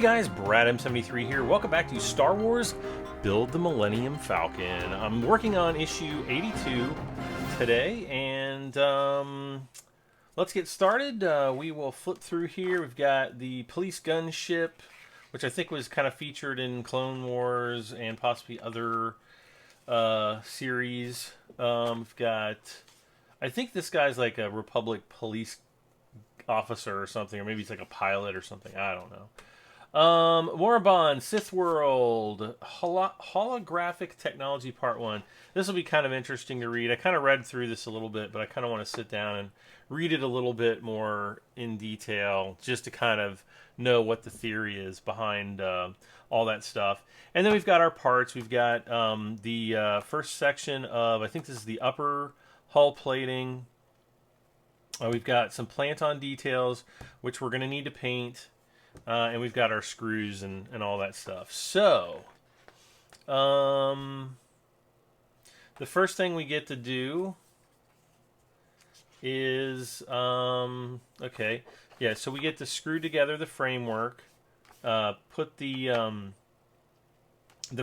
Hey guys, Brad M73 here. Welcome back to Star Wars Build the Millennium Falcon. I'm working on issue 82 today, and let's get started. We will flip through here. We've got the police gunship, which I think was kind of featured in Clone Wars and possibly other series. We've got, I think this guy's like a Republic police officer or something, or maybe he's like a pilot or something. I don't know. Moribond, Sith World, Holographic Technology Part 1. This will be kind of interesting to read. I kind of read through this a little bit, but I kind of want to sit down and read it a little bit more in detail just to kind of know what the theory is behind all that stuff. And then we've got our parts. We've got the first section of, I think this is the upper hull plating. We've got some plant-on details, which we're going to need to paint. And we've got our screws and all that stuff. So, the first thing we get to do is, okay, yeah, so we get to screw together the framework, put the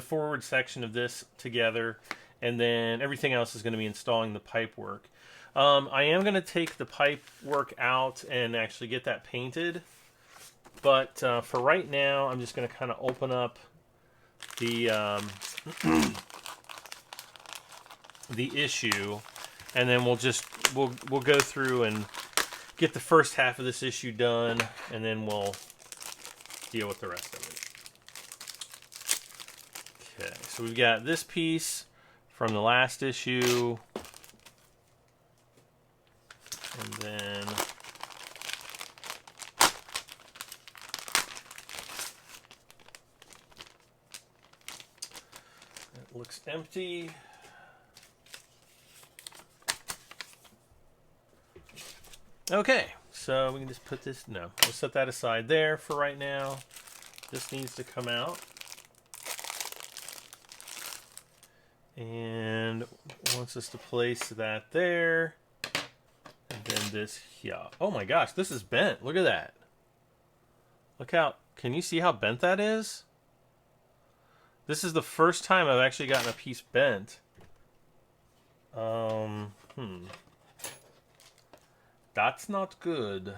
forward section of this together, and then everything else is going to be installing the pipe work. I am going to take the pipe work out and actually get that painted. But for right now, I'm just going to kind of open up the the issue, and then we'll go through and get the first half of this issue done, and then we'll deal with the rest of it. Okay, so we've got this piece from the last issue, and then looks empty. Okay, so we can just put this, no, we'll set that aside there for right now. This needs to come out. And wants us to place that there. And then this here. Oh my gosh, this is bent. Look at that. Look how, can you see how bent that is? This is the first time I've actually gotten a piece bent. That's not good.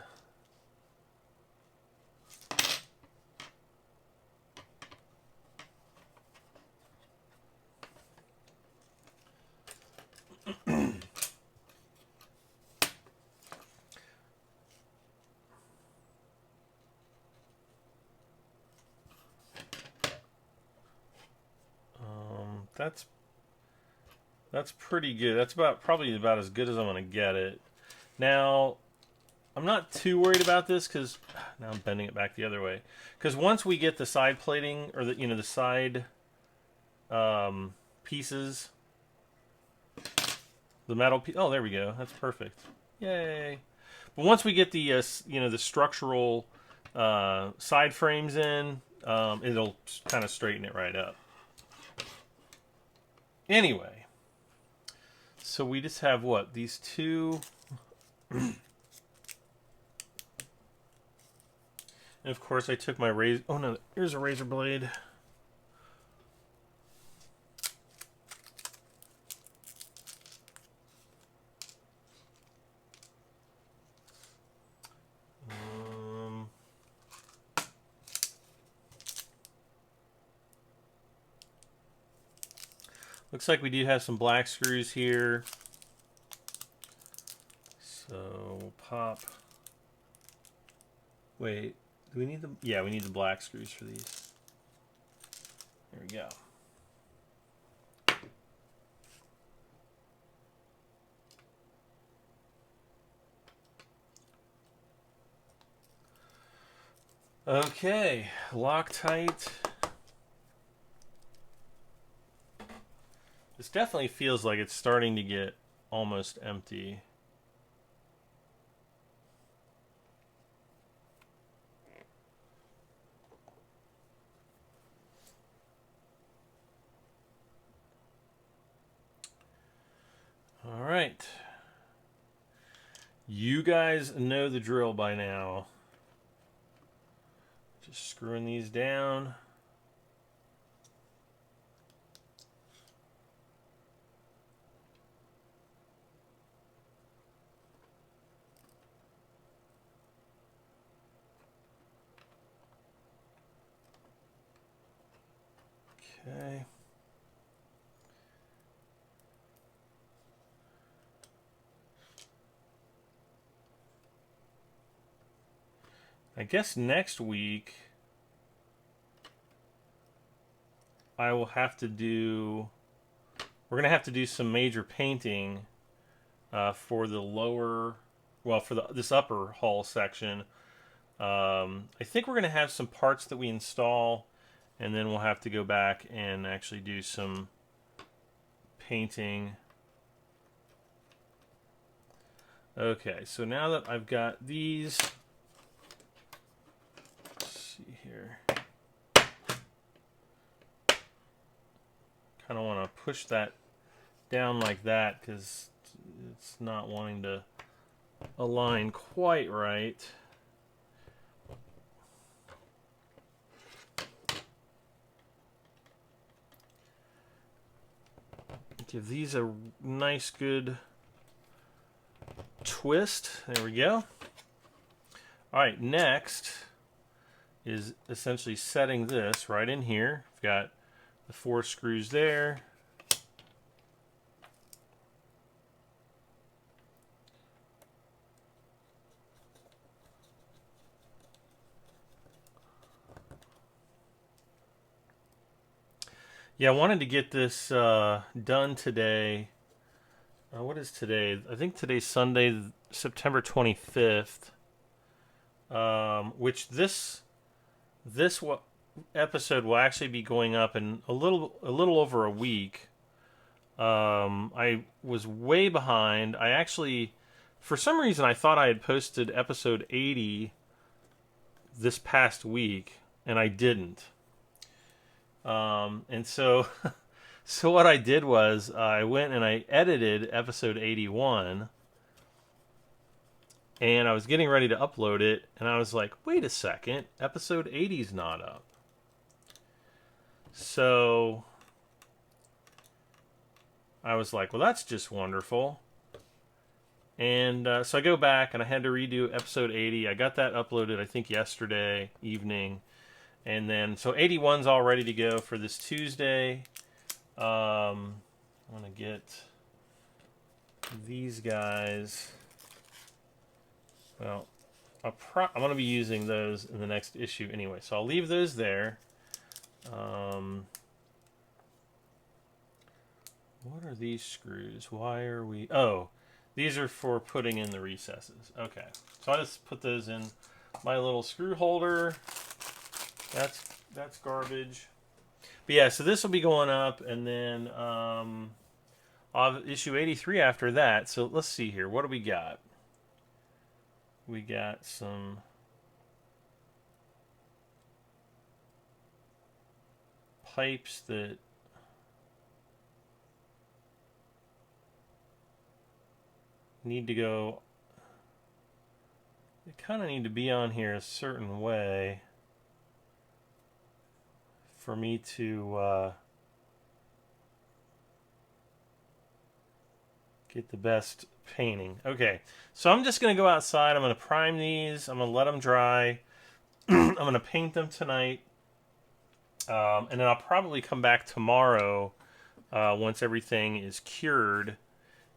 That's pretty good. That's probably about as good as I'm gonna get it. Now, I'm not too worried about this because now I'm bending it back the other way. Because once we get the side plating or the side pieces, the metal piece. Oh, there we go. That's perfect. Yay! But once we get the the structural side frames in, it'll kind of straighten it right up. Anyway, so we just have what? These two. And of course I took my razor. Oh no, here's a razor blade. Looks like we do have some black screws here. So we'll pop. Wait, do we need the? Yeah, we need the black screws for these. There we go. Okay, Loctite. This definitely feels like it's starting to get almost empty. All right. You guys know the drill by now. Just Just screwing these down. Okay. I guess next week I will have to do, we're going to have to do some major painting for the lower, well, for this upper hull section. I think we're going to have some parts that we install, and then we'll have to go back and actually do some painting. Okay, so now that I've got these, let's see here. Kind of want to push that down like that because it's not wanting to align quite right. Give these a nice good twist. There we go. All right, next is essentially setting this right in here. I've got the 4 screws there. Yeah, I wanted to get this done today. What is today? I think today's Sunday, September 25th. Which this episode will actually be going up in a little over a week. I was way behind. I actually, for some reason, I thought I had posted episode 80 this past week, and I didn't. And so what I did was I went and I edited episode 81, and I was getting ready to upload it, and I was like, wait a second, episode 80's not up. So I was like, well, that's just wonderful. And so I go back, and I had to redo episode 80. I got that uploaded, I think, yesterday evening. And then, so 81's all ready to go for this Tuesday. I'm going to get these guys. Well, I'm going to be using those in the next issue anyway. So I'll leave those there. What are these screws? Why are we... Oh, these are for putting in the recesses. Okay. So I just put those in my little screw holder. That's garbage. But yeah, so this will be going up, and then I'll have issue 83 after that. So let's see here. What do we got? We got some pipes that need to go. They kind of need to be on here a certain way for me to get the best painting. Okay, so I'm just going to go outside. I'm going to prime these. I'm going to let them dry. I'm going to paint them tonight. And then I'll probably come back tomorrow once everything is cured.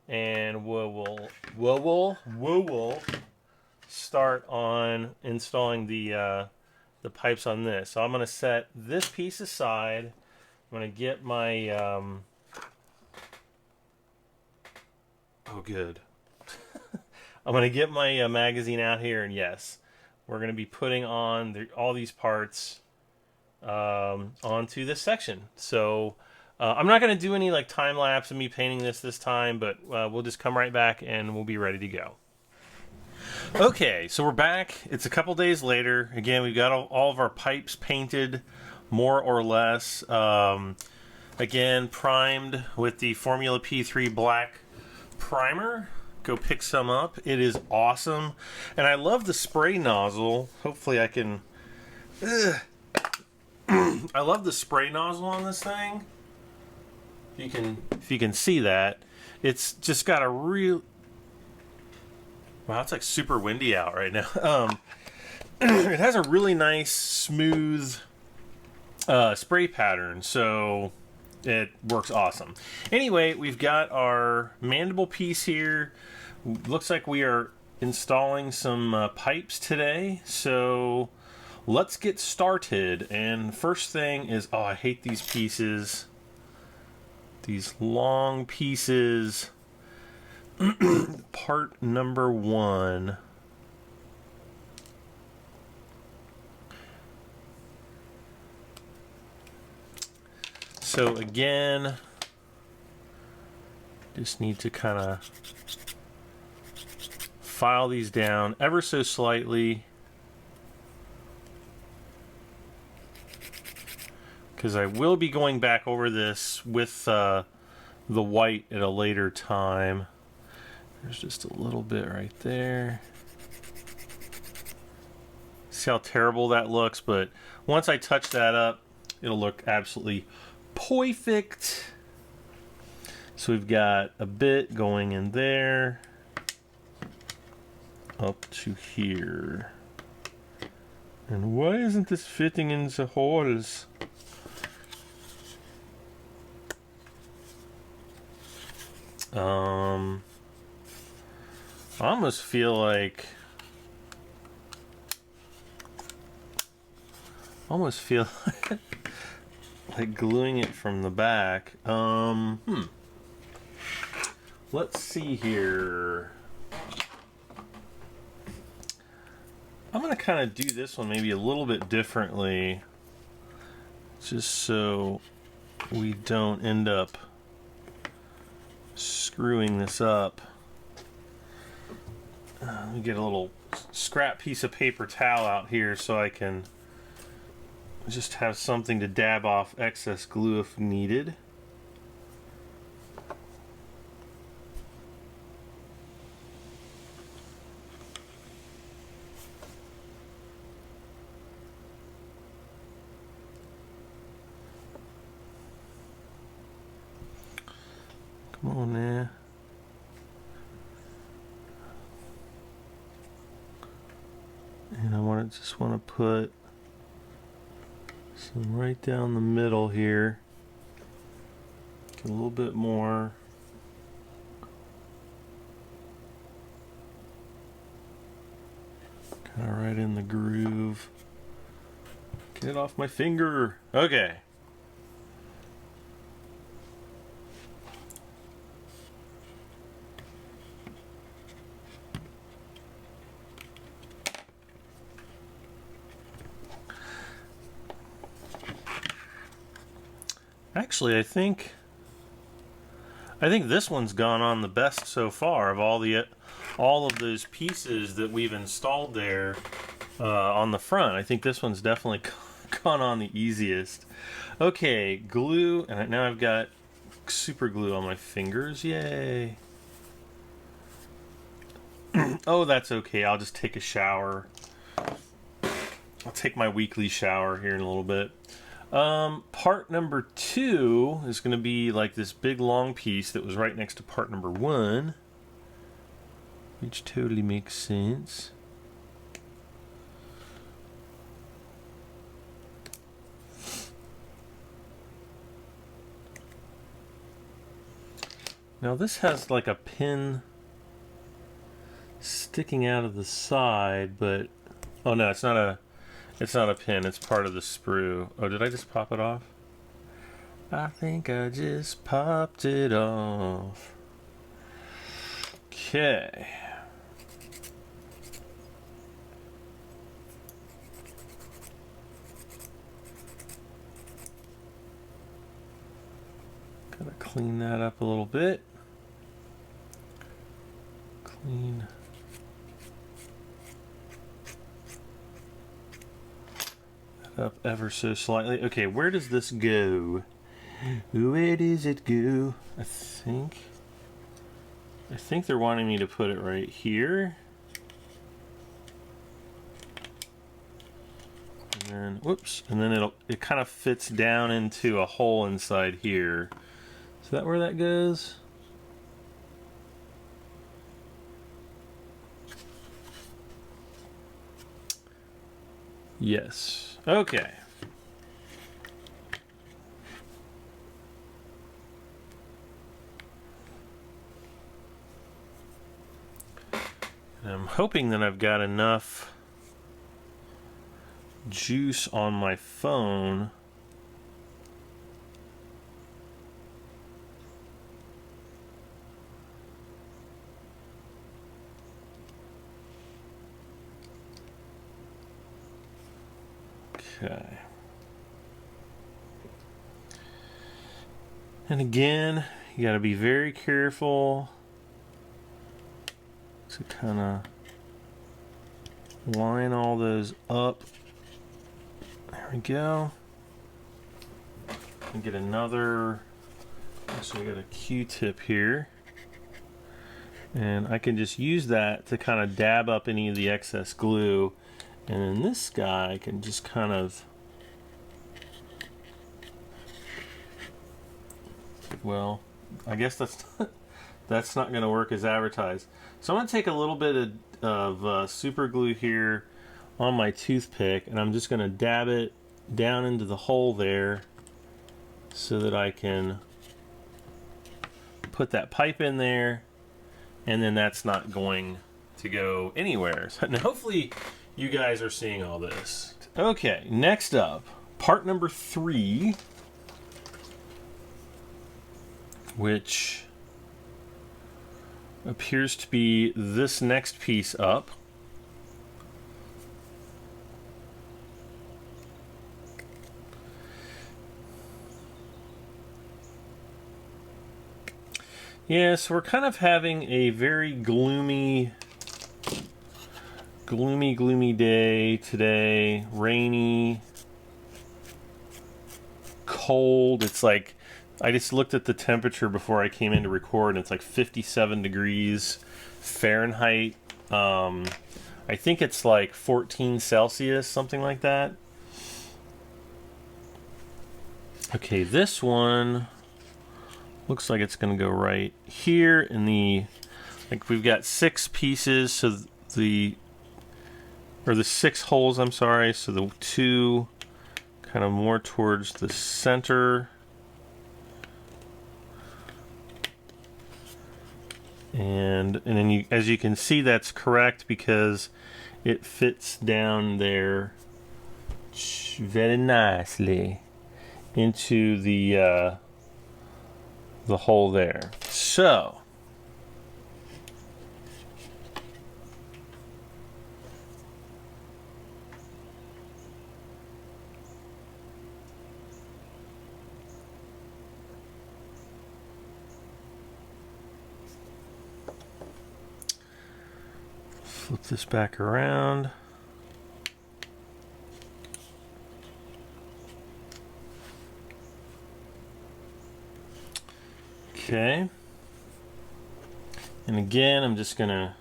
And we'll start on installing the pipes on this. So I'm going to set this piece aside. I'm going to get my... Oh, good. I'm going to get my magazine out here, and yes, we're going to be putting on all these parts onto this section. So I'm not going to do any like time lapse of me painting this time, but we'll just come right back and we'll be ready to go. Okay, so we're back. It's a couple days later. Again, we've got all of our pipes painted, more or less. Again, primed with the Formula P3 black primer. Go pick some up. It is awesome. And I love the spray nozzle. Hopefully I can Ugh. I love the spray nozzle on this thing. If you can see that, it's just got a real. Wow, it's like super windy out right now. It has a really nice smooth spray pattern, so it works awesome. Anyway, we've got our mandible piece here. Looks like we are installing some pipes today, so let's get started. And first thing is, oh, I hate these pieces. These long pieces. Part number 1. So again, just need to kind of file these down ever so slightly, because I will be going back over this with the white at a later time. There's just a little bit right there. See how terrible that looks, but once I touch that up, it'll look absolutely perfect. So we've got a bit going in there up to here. And why isn't this fitting in the holes? I almost feel like like gluing it from the back. Let's see here. I'm gonna kind of do this one maybe a little bit differently, just so we don't end up screwing this up. Let me get a little scrap piece of paper towel out here so I can just have something to dab off excess glue if needed. Come on there. And I just want to put some right down the middle here. Get a little bit more. Kind of right in the groove. Get it off my finger. Okay. Actually, I think this one's gone on the best so far of all of those pieces that we've installed there on the front. I think this one's definitely gone on the easiest. Okay, glue, and now I've got super glue on my fingers. Yay! Oh, that's okay. I'll just take a shower. I'll take my weekly shower here in a little bit. Part number 2 is going to be like this big long piece that was right next to part number 1, which totally makes sense. Now this has like a pin sticking out of the side, but oh no, it's not a pin, it's part of the sprue. Oh, did I just pop it off? I think I just popped it off. Okay. Gotta clean that up a little bit. Clean. Up ever so slightly. Okay, where does this go? Where does it go? I think they're wanting me to put it right here. And then, whoops, and then it kind of fits down into a hole inside here. Is that where that goes? Yes. Okay. And I'm hoping that I've got enough juice on my phone Okay. And again, you got to be very careful to kind of line all those up. There we go. And get another, actually I got a Q-tip here. And I can just use that to kind of dab up any of the excess glue. And then this guy can just kind of, well, I guess that's not going to work as advertised. So I'm going to take a little bit of super glue here on my toothpick, and I'm just going to dab it down into the hole there so that I can put that pipe in there, and then that's not going to go anywhere. So, and hopefully you guys are seeing all this. Okay, next up, part number 3, which appears to be this next piece up. Yeah, so we're kind of having a very gloomy day today. Rainy, cold. It's like, I just looked at the temperature before I came in to record, and it's like 57 degrees Fahrenheit. I think it's like 14 Celsius, something like that. Okay, this one looks like it's going to go right here in the, like, we've got 6 pieces, so the 6 holes, I'm sorry, so the 2 kind of more towards the center. And then you, as you can see, that's correct because it fits down there very nicely into the hole there. So flip this back around. Okay. And again, I'm just gonna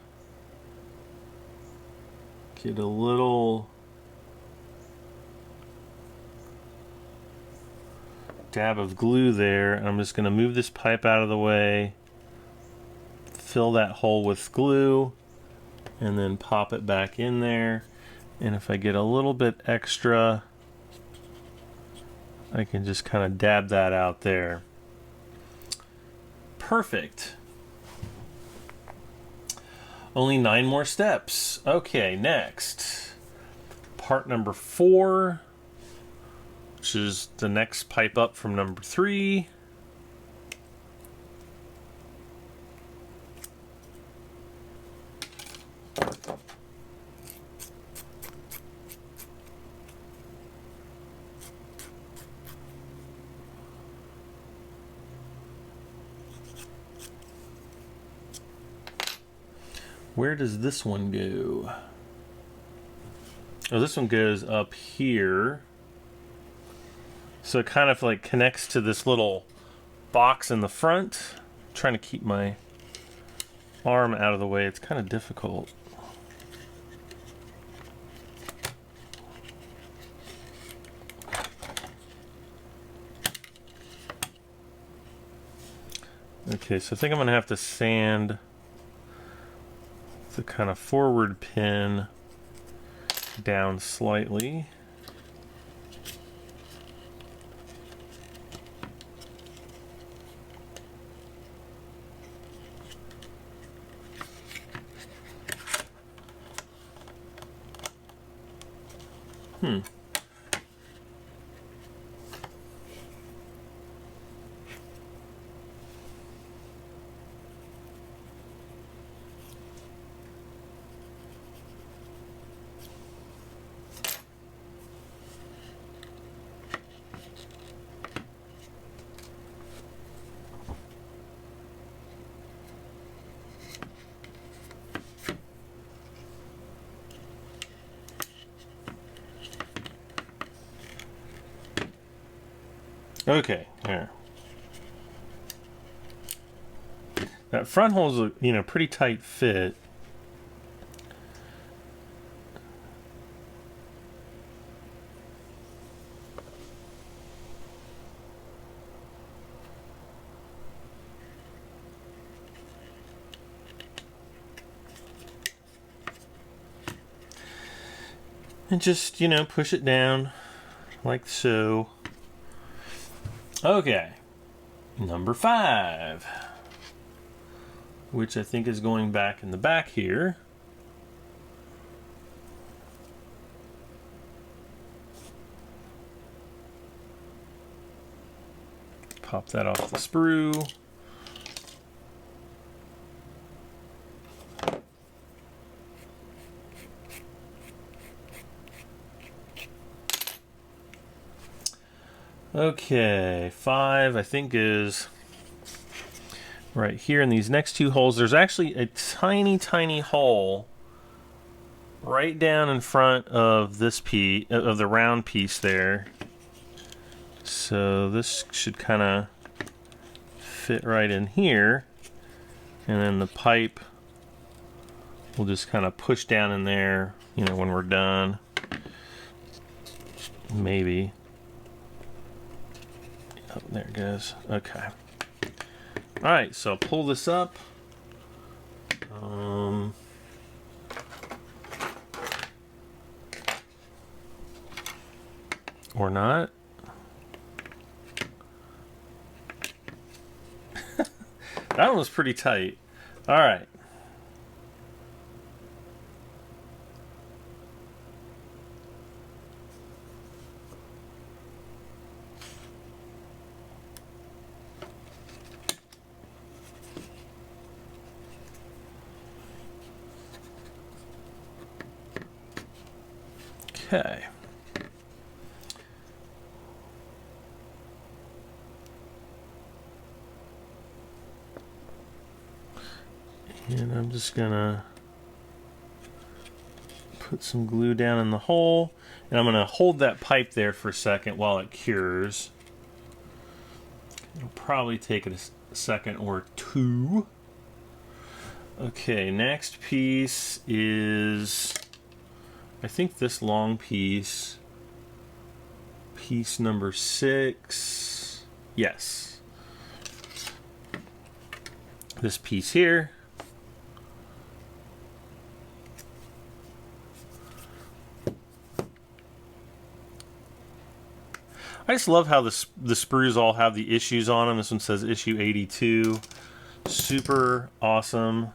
get a little dab of glue there. I'm just gonna move this pipe out of the way, fill that hole with glue, and then pop it back in there. And if I get a little bit extra, I can just kind of dab that out there. Perfect. Only 9 more steps. Okay, next. Part number 4, which is the next pipe up from number 3. Where does this one go? Oh, this one goes up here. So it kind of like connects to this little box in the front. I'm trying to keep my arm out of the way. It's kind of difficult. Okay, so I think I'm going to have to sand the kind of forward pin down slightly. Okay, here. That front hole's a pretty tight fit. And just, push it down like so. Okay, number 5, which I think is going back in the back here. Pop that off the sprue. Okay, 5 I think is right here in these next 2 holes. There's actually a tiny, tiny hole right down in front of this piece, of the round piece there. So this should kind of fit right in here. And then the pipe will just kind of push down in there, when we're done. Maybe. Oh, there it goes. Okay. Alright, so pull this up. Or not. That one was pretty tight. Alright. Okay. And I'm just gonna put some glue down in the hole, and I'm gonna hold that pipe there for a second while it cures. It'll probably take it a second or 2. Okay, next piece is, I think, this long piece. Piece number 6. Yes. This piece here. I just love how the sprues all have the issues on them. This one says issue 82. Super awesome.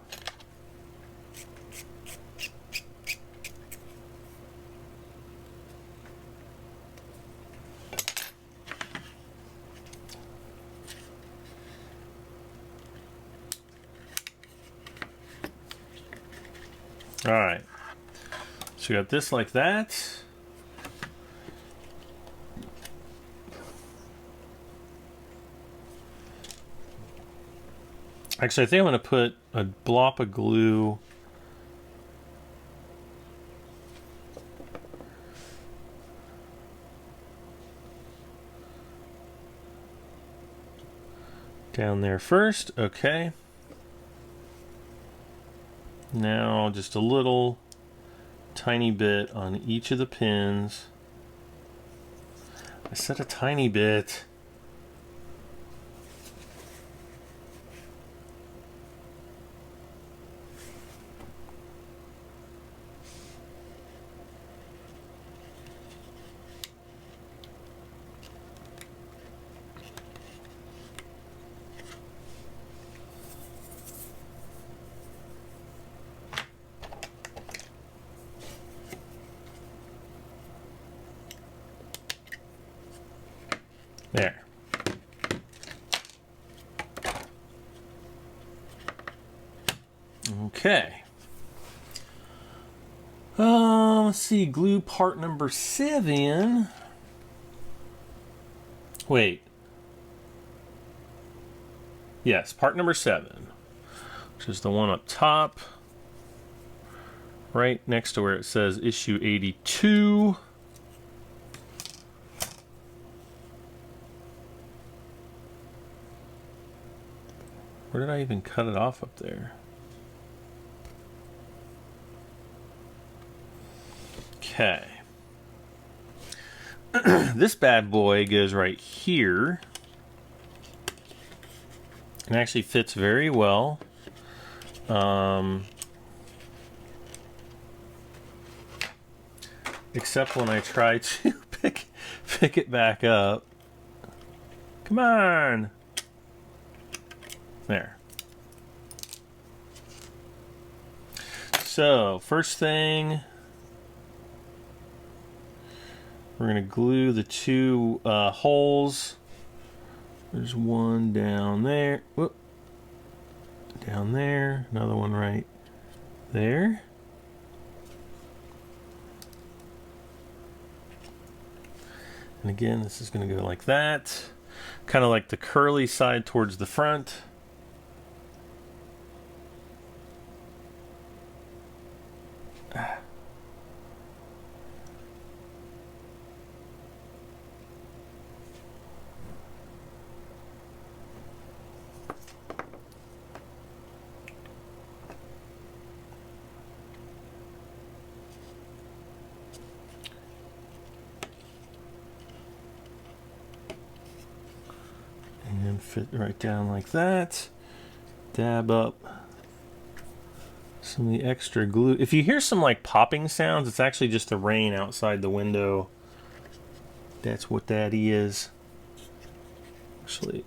All right. So we got this like that. Actually, I think I'm going to put a blob of glue down there first. Okay. Now just a little tiny bit on each of the pins. I said a tiny bit. Okay. Let's see, glue part number 7. Wait. Yes, part number 7, which is the one up top, right next to where it says issue 82. Where did I even cut it off up there? Okay. This bad boy goes right here. It actually fits very well. Except when I try to pick it back up. Come on. There. So, first thing, we're going to glue the 2 holes. There's one down there. Whoop. Down there. Another one right there. And again, this is going to go like that. Kind of like the curly side towards the front. And fit right down like that. Dab up some of the extra glue. If you hear some like popping sounds, it's actually just the rain outside the window. That's what that is. Actually,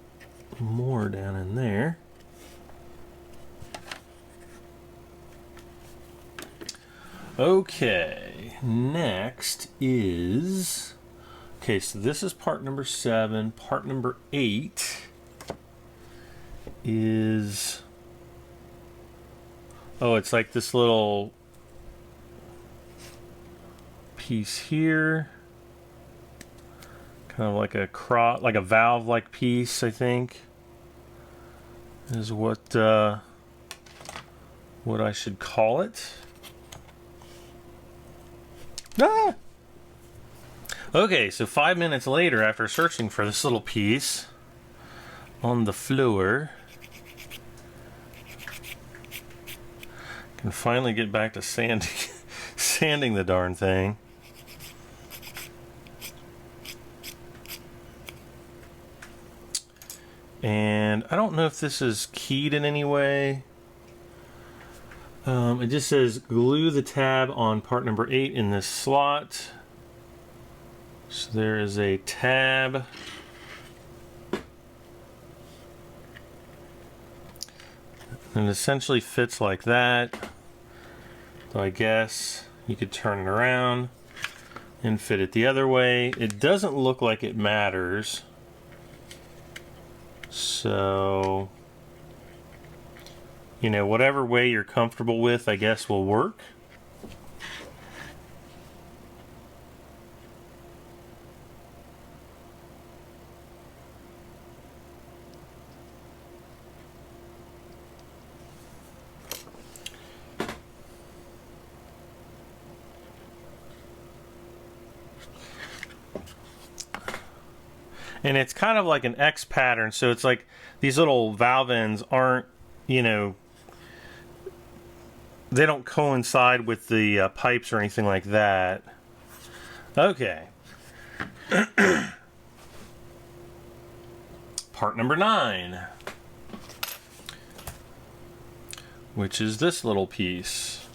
more down in there. Okay, next is... Okay, so this is part number 7. Part number 8 is... Oh, it's like this little piece here. Kind of like a like a valve-like piece, I think, is what I should call it. Ah! Okay, so 5 minutes later, after searching for this little piece on the floor, I can finally get back to sanding the darn thing. And I don't know if this is keyed in any way. It just says glue the tab on part number 8 in this slot. So there is a tab. And it essentially fits like that. So I guess you could turn it around and fit it the other way. It doesn't look like it matters. So, you know, whatever way you're comfortable with, I guess, will work. And it's kind of like an X pattern, so it's like these little valve ends aren't, you know, they don't coincide with the pipes or anything like that. Okay. Part number 9, which is this little piece.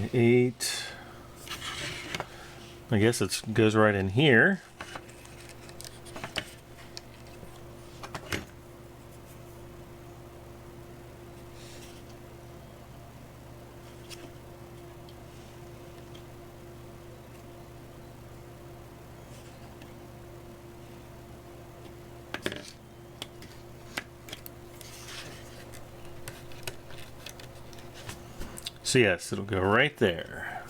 Okay, 8. I guess it goes right in here. So yes, it'll go right there.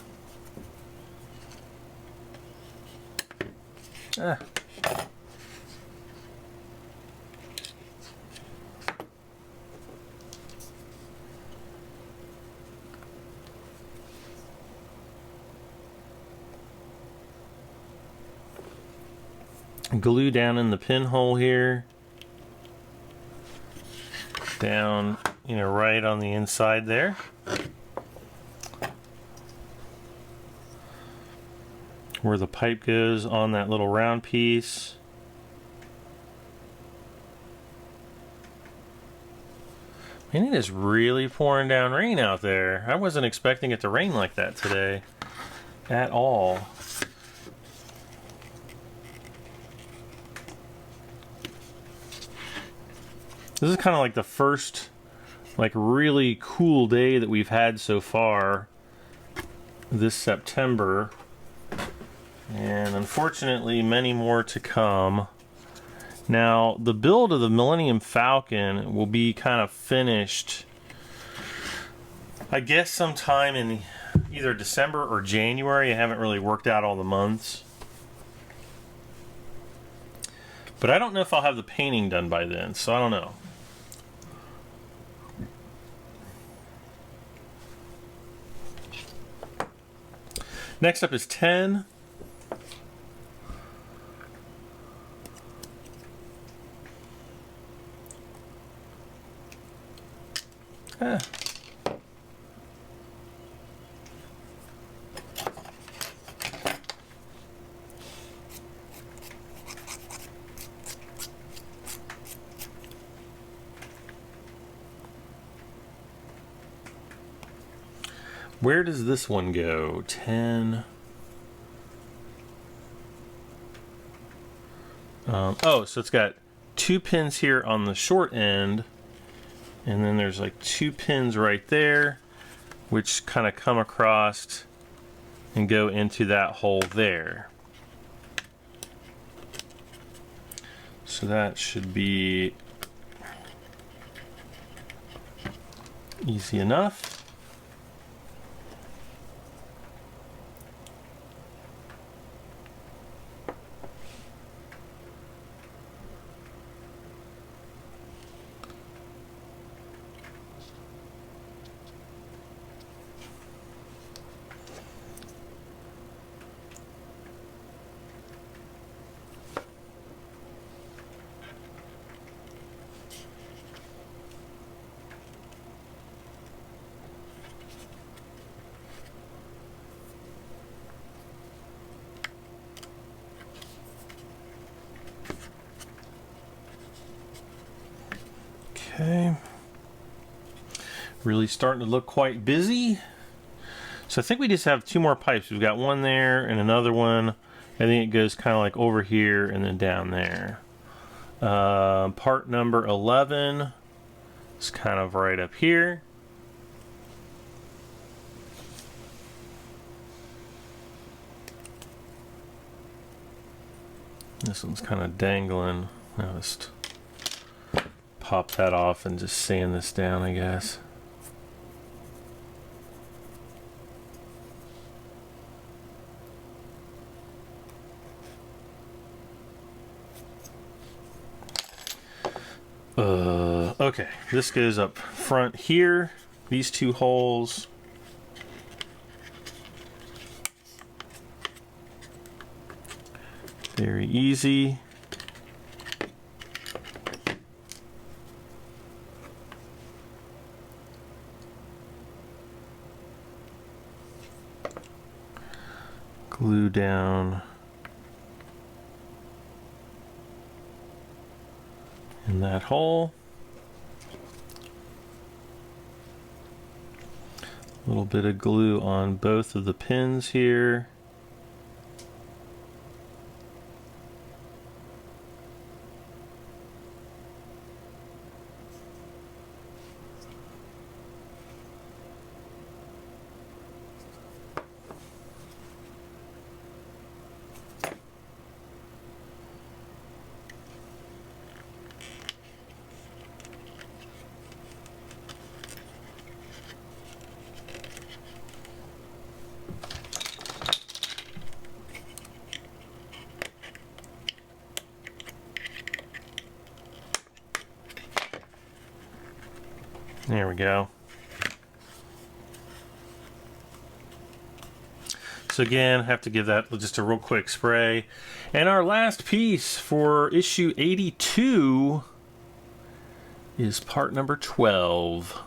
Ah. Glue down in the pinhole here. Down, you know, right on the inside there. Where the pipe goes on that little round piece. Man, it is really pouring down rain out there. I wasn't expecting it to rain like that today at all. This is kind of like the first like really cool day that we've had so far this September. And unfortunately, many more to come. Now, the build of the Millennium Falcon will be kind of finished, I guess, sometime in either December or January. I haven't really worked out all the months. But I don't know if I'll have the painting done by then, so I don't know. Next up is 10. Where does this one go? 10. Oh, so it's got 2 pins here on the short end, and then there's like 2 pins right there, which kind of come across and go into that hole there. So that should be easy enough. Okay, really starting to look quite busy. So I think we just have 2 more pipes. We've got one there and another one. I think it goes kind of like over here and then down there. Part number 11 is kind of right up here. This one's kind of dangling. I'll just pop that off and just sand this down, I guess. Okay, this goes up front here, these 2 holes. Very easy. Glue down in that hole. A little bit of glue on both of the pins here. There we go. So again, have to give that just a real quick spray. And our last piece for issue 82 is part number 12.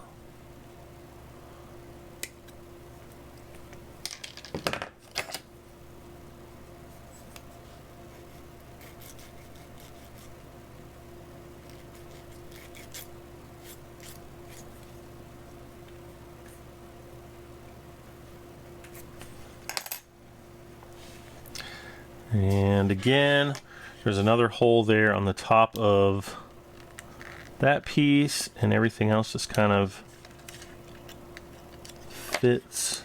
And again, there's another hole there on the top of that piece, and everything else just kind of fits.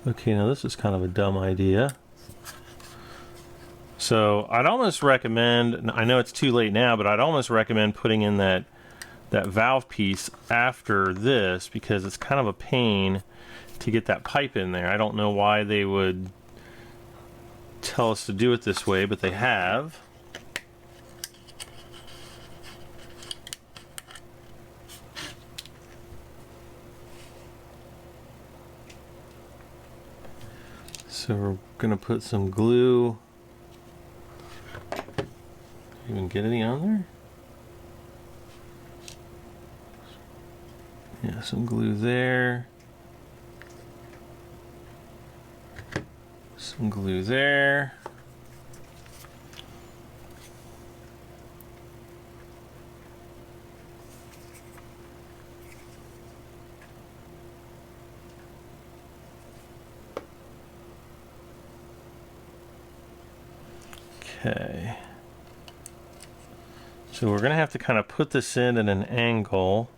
Okay, now this is kind of a dumb idea. So I'd almost recommend, I know it's too late now, but I'd almost recommend putting in that valve piece after this, because it's kind of a pain to get that pipe in there. I don't know why they would tell us to do it this way, but they have. So we're gonna put some glue. Even get any on there? Yeah, some glue there. Some glue there. Okay. So we're going to have to kind of put this in at an angle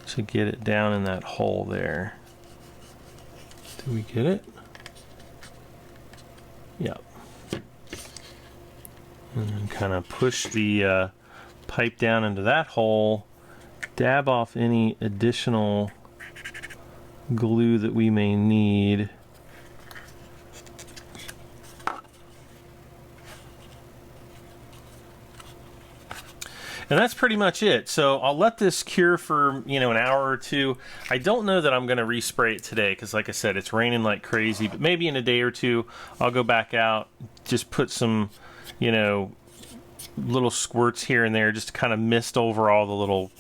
to get it down in that hole there. Do we get it? Yep. And then kind of push the pipe down into that hole, dab off any additional glue that we may need. And that's pretty much it. So I'll let this cure for, an hour or two. I don't know that I'm going to respray it today because, like I said, it's raining like crazy. But maybe in a day or two, I'll go back out, just put some, little squirts here and there just to kind of mist over all the little,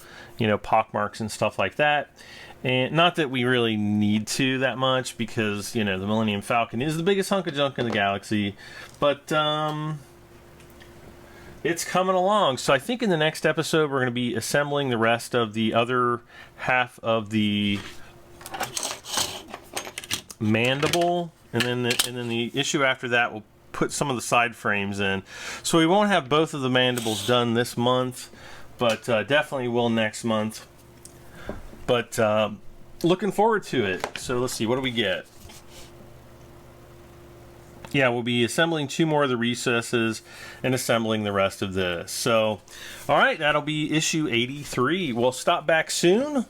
pock marks and stuff like that. And not that we really need to that much because, the Millennium Falcon is the biggest hunk of junk in the galaxy. But, it's coming along. So I think in the next episode we're going to be assembling the rest of the other half of the mandible, and then the issue after that we'll put some of the side frames in. So we won't have both of the mandibles done this month, but definitely will next month. But looking forward to it. So let's see, what do we get? Yeah, we'll be assembling 2 more of the recesses and assembling the rest of this. So, all right, that'll be issue 83. We'll stop back soon.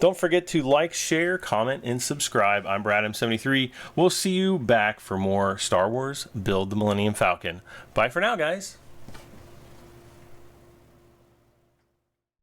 Don't forget to like, share, comment, and subscribe. I'm BradM73. We'll see you back for more Star Wars Build the Millennium Falcon. Bye for now, guys.